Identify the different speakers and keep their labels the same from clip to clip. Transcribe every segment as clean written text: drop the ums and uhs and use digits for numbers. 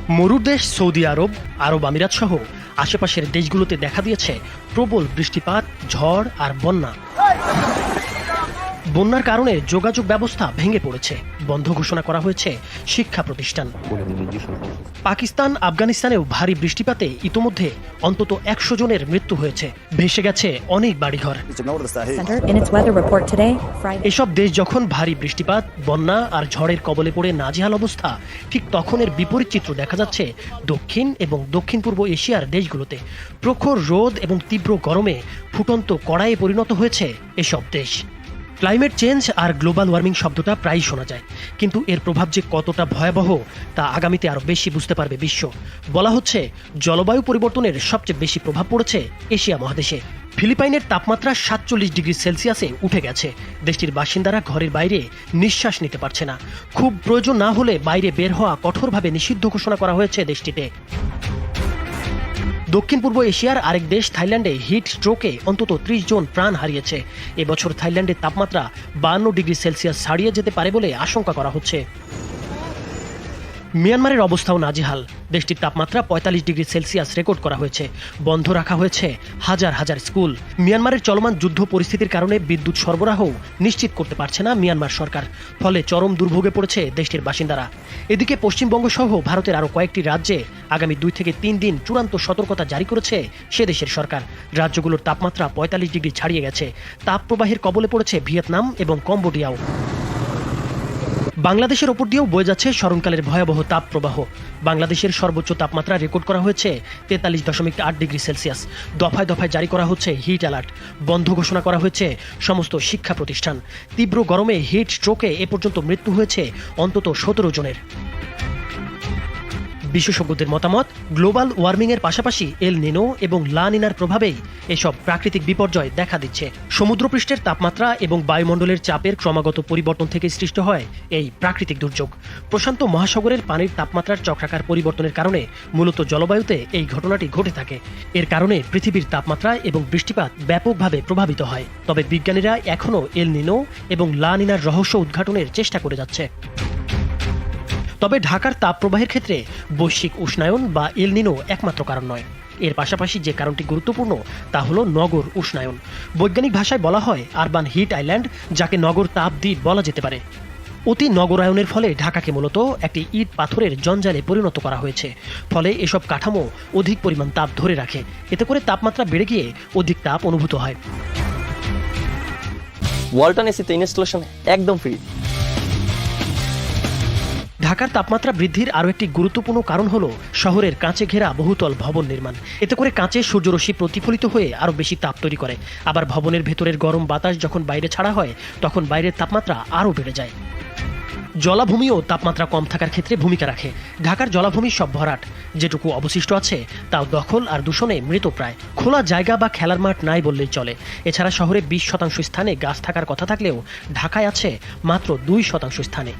Speaker 1: মরুর দেশ সৌদি আরব, আরব আমিরাত সহ আশেপাশের দেশগুলোতে দেখা দিয়েছে প্রবল বৃষ্টিপাত, ঝড় আর বন্যা। বন্যার কারণে যোগাযোগ ব্যবস্থা ভেঙে পড়েছে, বন্ধ ঘোষণা করা হয়েছে শিক্ষা প্রতিষ্ঠান। পাকিস্তান, আফগানিস্তানেও ভারী বৃষ্টিপাতে ইতোমধ্যে অন্তত ১০০ জনের মৃত্যু হয়েছে, ভেসে গেছে অনেক বাড়িঘর। এসব দেশ যখন ভারী বৃষ্টিপাত, বন্যা আর ঝড়ের কবলে পড়ে নাজেহাল অবস্থা, ঠিক তখন এর বিপরীত চিত্র দেখা যাচ্ছে দক্ষিণ এবং দক্ষিণ পূর্ব এশিয়ার দেশগুলোতে। প্রখর রোদ এবং তীব্র গরমে ফুটন্ত কড়াইয়ে পরিণত হয়েছে এসব দেশ। ক্লাইমেট চেঞ্জ আর গ্লোবাল ওয়ার্মিং শব্দটা প্রায়ই শোনা যায়, কিন্তু এর প্রভাব যে কতটা ভয়াবহ তা আগামীতে আরও বেশি বুঝতে পারবে বিশ্ব। বলা হচ্ছে জলবায়ু পরিবর্তনের সবচেয়ে বেশি প্রভাব পড়েছে এশিয়া মহাদেশে। ফিলিপাইনের তাপমাত্রা ৪৭ ডিগ্রি সেলসিয়াসে উঠে গেছে। দেশটির বাসিন্দারা ঘরের বাইরে নিঃশ্বাস নিতে পারছে না। খুব প্রয়োজন না হলে বাইরে বের হওয়া কঠোরভাবে নিষিদ্ধ ঘোষণা করা হয়েছে দেশটিতে। দক্ষিণ পূর্ব এশিয়ার আরেক দেশ থাইল্যান্ডে হিট স্ট্রোকে অন্তত ৩০ জন প্রাণ হারিয়েছে। এবছর থাইল্যান্ডের তাপমাত্রা ৫২ ডিগ্রি সেলসিয়াস ছাড়িয়ে যেতে পারে বলে আশঙ্কা করা হচ্ছে। মিয়ানমারের অবস্থাও নাজেহাল। দেশটির তাপমাত্রা ৪৫ ডিগ্রি সেলসিয়াস রেকর্ড করা হয়েছে। বন্ধ রাখা হয়েছে হাজার হাজার স্কুল। মিয়ানমারের চলমান যুদ্ধ পরিস্থিতির কারণে বিদ্যুৎ সরবরাহ নিশ্চিত করতে পারছে না মিয়ানমার সরকার, ফলে চরম দুর্ভোগে পড়েছে দেশটির বাসিন্দারা। এদিকে পশ্চিমবঙ্গ সহ ভারতের আরও কয়েকটি রাজ্যে আগামী ২ থেকে ৩ দিন চূড়ান্ত সতর্কতা জারি করেছে সে দেশের সরকার। রাজ্যগুলোর তাপমাত্রা ৪৫ ডিগ্রি ছাড়িয়ে গেছে। তাপপ্রবাহের কবলে পড়েছে ভিয়েতনাম এবং কম্বোডিয়াও। বাংলাদেশের ওপর দিয়েও বয়ে যাচ্ছে স্মরণকালের ভয়াবহ তাপ প্রবাহ। বাংলাদেশের সর্বোচ্চ তাপমাত্রা রেকর্ড করা হয়েছে ৪৩.৮ ডিগ্রি সেলসিয়াস। দফায় দফায় জারি করা হচ্ছে হিট অ্যালার্ট। বন্ধ ঘোষণা করা হয়েছে সমস্ত শিক্ষা প্রতিষ্ঠান। তীব্র গরমে হিট স্ট্রোকে এ পর্যন্ত মৃত্যু হয়েছে অন্তত ১৭ জনের। বিশেষজ্ঞদের মতামত, গ্লোবাল ওয়ার্মিংয়ের পাশাপাশি এল নিনো এবং লা নিনার প্রভাবেই এসব প্রাকৃতিক বিপর্যয় দেখা দিচ্ছে। সমুদ্রপৃষ্ঠের তাপমাত্রা এবং বায়ুমণ্ডলের চাপের ক্রমাগত পরিবর্তন থেকে সৃষ্ট হয় এই প্রাকৃতিক দুর্যোগ। প্রশান্ত মহাসাগরের পানির তাপমাত্রার চক্রাকার পরিবর্তনের কারণে মূলত জলবায়ুতে এই ঘটনাটি ঘটে থাকে। এর কারণে পৃথিবীর তাপমাত্রা এবং বৃষ্টিপাত ব্যাপকভাবে প্রভাবিত হয়। তবে বিজ্ঞানীরা এখনও এল নিনো এবং লা নিনার রহস্য উদ্ঘাটনের চেষ্টা করে যাচ্ছে। তবে ঢাকার তাপপ্রবাহের ক্ষেত্রে বৈশ্বিক উষ্ণায়ন বা এল নিনো একমাত্র কারণ নয়। এর পাশাপাশি যে কারণটি গুরুত্বপূর্ণ তা হলো নগর উষ্ণায়ন। বৈজ্ঞানিক ভাষায় বলা হয় আরবান হিট আইল্যান্ড, যাকে নগর তাপ দ্বীপ বলা যেতে পারে। অতি নগরায়নের ফলে ঢাকাকে মূলত একটি ইট পাথরের জঞ্জালে পরিণত করা হয়েছে। ফলে এসব কাঠামো অধিক পরিমাণ তাপ ধরে রাখে। এতে করে তাপমাত্রা বেড়ে গিয়ে অধিক তাপ অনুভূত হয়।
Speaker 2: ওয়ালটন এসিতে ইনস্টলেশন একদম ফ্রি।
Speaker 1: ঢাকার তাপমাত্রা বৃদ্ধির আরও একটি গুরুত্বপূর্ণ কারণ হলো শহরের কাঁচে ঘেরা বহুতল ভবন নির্মাণ। এতে করে কাঁচে সূর্যরশ্মি প্রতিফলিত হয়ে আরও বেশি তাপ তৈরি করে। আবার ভবনের ভেতরের গরম বাতাস যখন বাইরে ছাড়া হয় তখন বাইরের তাপমাত্রা আরও বেড়ে যায়। জলাভূমিও তাপমাত্রা কম থাকার ক্ষেত্রে ভূমিকা রাখে। ঢাকার জলাভূমি সব ভরাট, যেটুকু অবশিষ্ট আছে তাও দখল আর দূষণে মৃতপ্রায়। খোলা জায়গা বা খেলার মাঠ নাই বললেই চলে। এছাড়া শহরে ২০% স্থানে গাছ থাকার কথা থাকলেও ঢাকায় আছে মাত্র ২% স্থানে।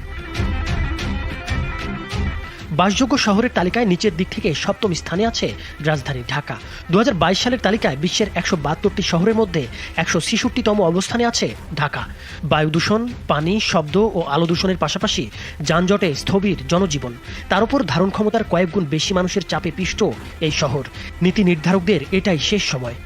Speaker 1: বাসযোগ্য শহরের তালিকায় নিচের দিক থেকে ৭ম স্থানে আছে রাজধানী ঢাকা। ২০২২ সালের তালিকায় বিশ্বের ১৭২টি শহরের মধ্যে ১৬৬তম অবস্থানে আছে ঢাকা। বায়ু দূষণ, পানি, শব্দ ও আলো দূষণের পাশাপাশি যানজটে স্থবির জনজীবন। তার উপর ধারণ ক্ষমতার কয়েক গুণ বেশি মানুষের চাপে পিষ্ট এই শহর। নীতি নির্ধারকদের এটাই শেষ সময়।